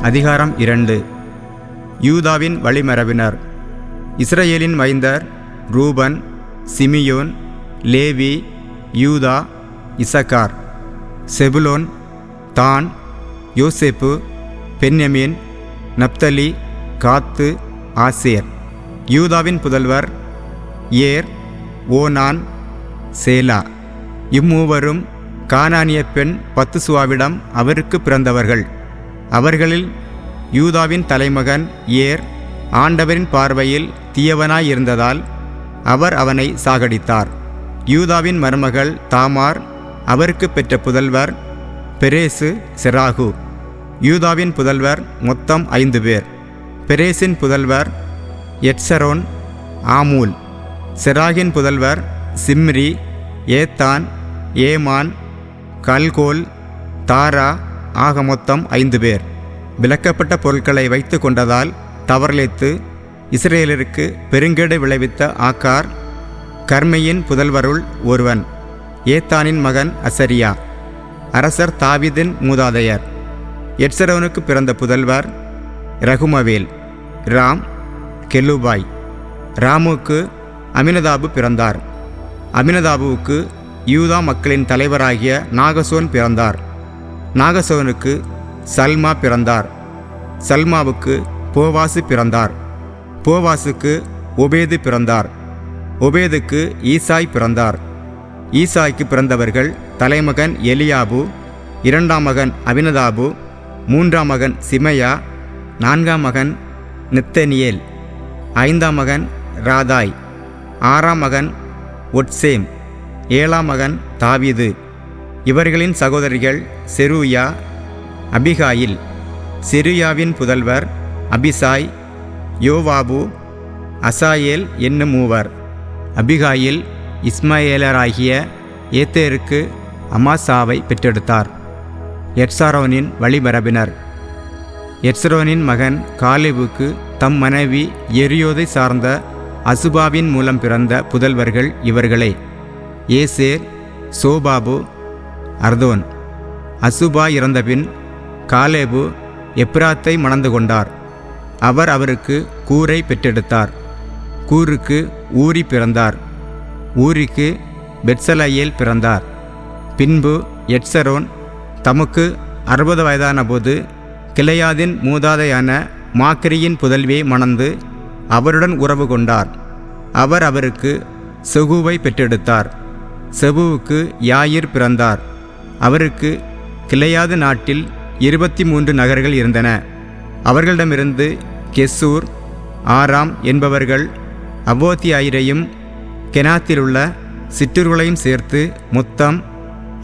அதிகாரம் 2. யூதாவின் வழிமரபினர். இஸ்ரவேலின் மைந்தர் ரூபன், சிமியோன், லேவி, யூதா, இசக்கார், செபுலோன், தான், யோசேப்பு, பென்யமீன், நப்தலி, காத்து, ஆசேர். யூதாவின் புதல்வர் ஏர், ஓனான், சேலா. இம்மூவரும் கானானிய பெண் பத்துசுவாவிடம் அவருக்கு பிறந்தவர்கள். அவர்களில் யூதாவின் தலைமகன் ஏர் ஆண்டவரின் பார்வையில் தீயவனாயிருந்ததால் அவர் அவனை சாகடித்தார். யூதாவின் மருமகள் தாமார் அவருக்கு பெற்ற புதல்வர் பெரேசு, செராகு. யூதாவின் புதல்வர் மொத்தம் 5 பேர். பெரேசின் புதல்வர் எட்சரோன், ஆமூல். செராகின் புதல்வர் சிம்ரி, ஏத்தான், ஏமான், கல்கோல், தாரா. ஆக மொத்தம் 5 பேர். விலக்கப்பட்ட பொருட்களை வைத்து கொண்டதால் தவறளித்து இஸ்ரேலருக்கு பெருங்கேடு விளைவித்த ஆக்கார் கர்மையின் புதல்வருள் ஒருவன். ஏத்தானின் மகன் அசரியா. அரசர் தாவீதின் மூதாதையர். எட்சரோனுக்கு பிறந்த புதல்வர் ரகுமவேல், ராம், கெலுபாய். ராமுக்கு அமினதாபு பிறந்தார். அமினதாபுவுக்கு யூதா மக்களின் தலைவராகிய நாகசோன் பிறந்தார். நாகசோனுக்கு சல்மா பிறந்தார். சல்மாவுக்கு போவாசு பிறந்தார். போவாசுக்கு ஒபேது பிறந்தார். ஒபேதுக்கு ஈசாய் பிறந்தார். ஈசாய்க்கு பிறந்தவர்கள் தலைமகன் எலியாபு, 2ஆம் மகன் அபினதாபு, 3ஆம் மகன் சிமையா, 4ஆம் மகன் நெத்தனியேல், 5ஆம் மகன் ராதாய், 6ஆம் மகன் ஒட்சேம், 7ஆம் மகன் தாவீது. இவர்களின் சகோதரிகள் செருயா, அபிகாயில். செருயாவின் புதல்வர் அபிசாய், யோவாபு, அசாயேல் என்னும் மூவர். அபிகாயில் இஸ்மயேலராகிய ஏத்தேருக்கு அமாசாவை பெற்றெடுத்தார். எட்சாரோனின் வழிமரபினர். எட்சரோனின் மகன் காலேபுக்கு தம் மனைவி எரியோதை சார்ந்த அசுபாவின் மூலம் பிறந்த புதல்வர்கள் இவர்களே: ஏசேர், சோபாபு, அர்தோன். அசுபா இறந்தபின் காலேபு எப்ராத்தை மணந்து கொண்டார். அவர் அவருக்கு கூரை பெற்றெடுத்தார். கூருக்கு ஊரி பிறந்தார். ஊரிக்கு பெத்சலயேல் பிறந்தார். பின்பு எட்சரோன் தமக்கு 60 வயதான போது கிளையாதின் மூதாதையான மாக்கிரியின் புதல்வியை மணந்து அவருடன் உறவு கொண்டார். அவர் அவருக்கு செகுவை பெற்றெடுத்தார். செபுவுக்கு யாயிர் பிறந்தார். அவருக்கு கிளையாது நாட்டில் 23 நகர்கள் இருந்தன. அவர்களிடமிருந்து கெசூர், ஆராம் என்பவர்கள் அவோத்தியாயிரையும் கெனாத்திலுள்ள சிற்றூர்களையும் சேர்த்து மொத்தம்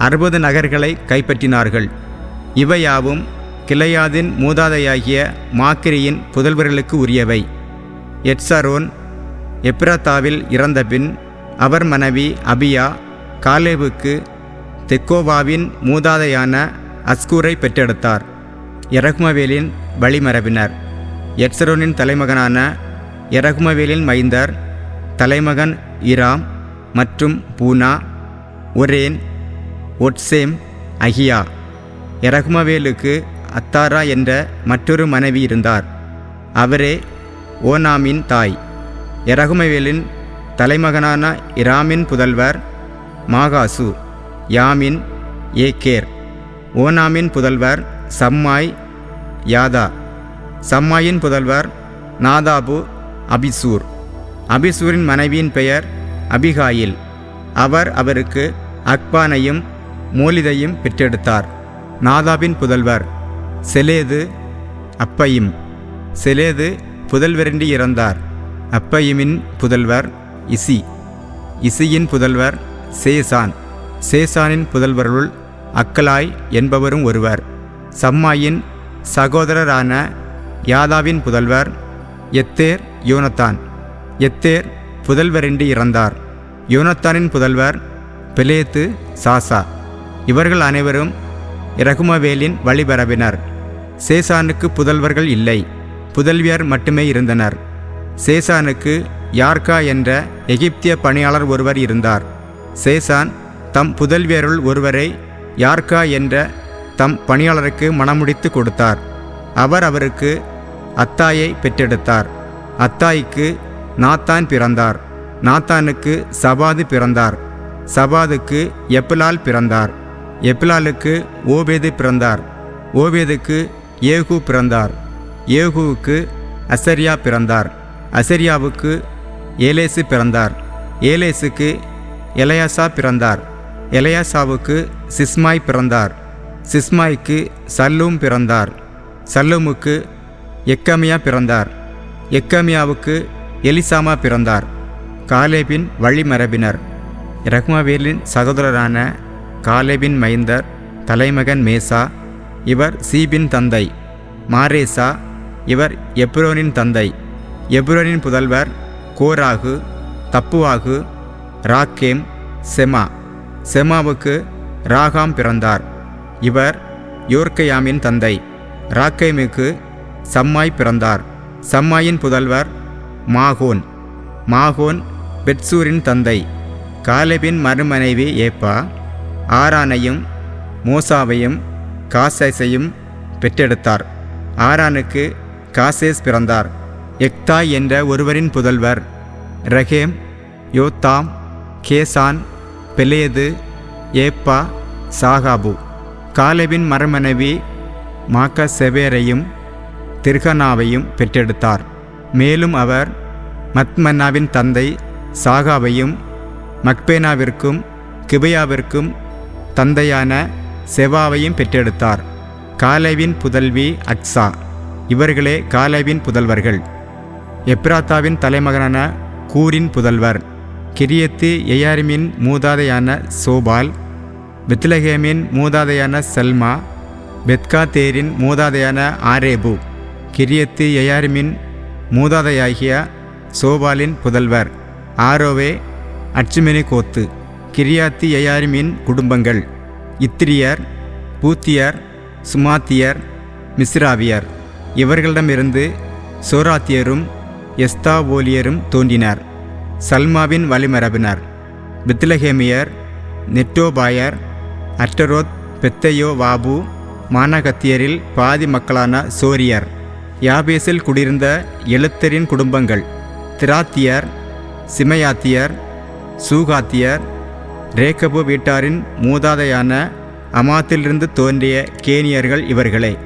60 நகர்களை கைப்பற்றினார்கள். இவையாவும் கிளையாதின் மூதாதையாகிய மாக்கிரியின் புதல்வர்களுக்கு உரியவை. எட்சரோன் எப்ராத்தாவில் இறந்தபின் அவர் மனைவி அபியா காலேபுக்கு தெக்கோவாவின் மூதாதையான அஸ்கூரை பெற்றெடுத்தார். எரகுமவேலின் வழிமரபினர். எட்சரோனின் தலைமகனான எரகுமவேலின் மைந்தர் தலைமகன் இராம் மற்றும் பூனா, ஒரேன், ஒட்சேம், அகியா. எரகுமவேலுக்கு அத்தாரா என்ற மற்றொரு மனைவி இருந்தார். அவரே ஓனாமின் தாய். எரகுமவேலின் தலைமகனான இராமின் புதல்வர் மாகாசு, யாமின், ஏகேர். ஓனாமின் புதல்வர் சம்மாய், யாதா. சம்மாயின் புதல்வர் நாதாபு, அபிசூர். அபிசூரின் மனைவியின் பெயர் அபிகாயில். அவர் அவருக்கு அக்பானையும் மோலிதையும் பெற்றெடுத்தார். நாதாபின் புதல்வர் செலேது, அப்பயிம். செலேது புதல்வரின்றி இறந்தார். அப்பயிமின் புதல்வர் இசி. இசியின் புதல்வர் சேசான். சேசானின் புதல்வருள் அக்கலாய் என்பவரும் ஒருவர். சம்மாயின் சகோதரரான யாதாவின் புதல்வர் எத்தேர், யோனத்தான். எத்தேர் புதல்வரின்றி இறந்தார். யோனத்தானின் புதல்வர் பெலேத்து, சாசா. இவர்கள் அனைவரும் இரகுமவேலின் வழிபரவினர். சேசானுக்கு புதல்வர்கள் இல்லை, புதல்வியர் மட்டுமே இருந்தனர். சேசானுக்கு யார்கா என்ற எகிப்திய பணியாளர் ஒருவர் இருந்தார். சேசான் தம் புதல்வியருள் ஒருவரை யார்கா என்ற தம் பணியாளருக்கு மணமுடித்து கொடுத்தார். அவர் அவருக்கு அத்தாயை பெற்றெடுத்தார். அத்தாய்க்கு நாத்தான் பிறந்தார். நாத்தானுக்கு சபாது பிறந்தார். சபாதுக்கு எப்லால் பிறந்தார். எப்லாலுக்கு ஓபேது பிறந்தார். ஓபேதுக்கு ஏகு பிறந்தார். ஏகுவுக்கு அசரியா பிறந்தார். அசரியாவுக்கு ஏலேசு பிறந்தார். ஏலேசுக்கு எலயாசா பிறந்தார். எலயாசாவுக்கு சிஸ்மாய் பிறந்தார். சிஸ்மாய்க்கு சல்லூம் பிறந்தார். சல்லூமுக்கு எக்கமியா பிறந்தார். எக்கமியாவுக்கு எலிசாமா பிறந்தார். காலேபின் வழிமரபினர். ரகுமவேலின் சகோதரரான காலேபின் மைந்தர் தலைமகன் மேசா, இவர் சீபின் தந்தை. மாரேசா, இவர் எப்ரோனின் தந்தை. எப்ரோனின் புதல்வர் கோராகு, தப்புவாகு, ராக்கேம், செமா. செமாவுக்கு ராகாம் பிறந்தார். இவர் யோர்க்கையாமின் தந்தை. ராக்கேமுக்கு சம்மாய் பிறந்தார். சம்மாயின் புதல்வர் மாகோன். மாகோன் பெட்சூரின் தந்தை. காலேபின் மறுமனைவி ஏப்பா ஆரானையும் மோசாவையும் காசேசையும் பெற்றெடுத்தார். ஆரானுக்கு காசேஸ் பிறந்தார். எக்தாய் என்ற ஒருவரின் புதல்வர் ரகேம், யோத்தாம், கேசான், பெலேது, ஏப்பா, சாகாபு. காலேபின் மறுமனைவி மாக்கசெவேரையும் திர்கனாவையும் பெற்றெடுத்தார். மேலும் அவர் மத்மன்னாவின் தந்தை சாகாவையும் மக்பேனாவிற்கும் கிபையாவிற்கும் தந்தையான செவாவையும் பெற்றெடுத்தார். காலேபின் புதல்வி அக்சா. இவர்களே காலேபின் புதல்வர்கள். எப்ராத்தாவின் தலைமகனான கூரின் புதல்வர் கிரியத்து எயாரிமின் மூதாதையான சோபால், பெத்லகேமின் மூதாதையான சல்மா, பெத்காத்தேரின் மூதாதையான ஆரேபு. கிரியத்து எயாரிமின் மூதாதையாகிய சோபாலின் புதல்வர் ஆரோவே, அட்சுமெனி கோத்து. கிரியாத்தி எயாரிமின் குடும்பங்கள் இத்திரியர், பூத்தியர், சுமாத்தியர், மிஸ்ராவியர். இவர்களிடமிருந்து சோராத்தியரும் எஸ்தாவோலியரும் தோன்றினர். சல்மாவின் வழிமரபினர் பெத்லகேமியர், நெட்டோபாயர், அட்டரோத், பெத்தையோ வாபு. மானகத்தியரில் பாதி மக்களான சோரியர். யாபேசில் குடியிருந்த எழுத்தரின் குடும்பங்கள் திராத்தியர், சிமையாத்தியர், சூகாத்தியர். ரேக்கபு வீட்டாரின் மூதாதையான அமாத்திலிருந்து தோன்றிய கேனியர்கள் இவர்களே.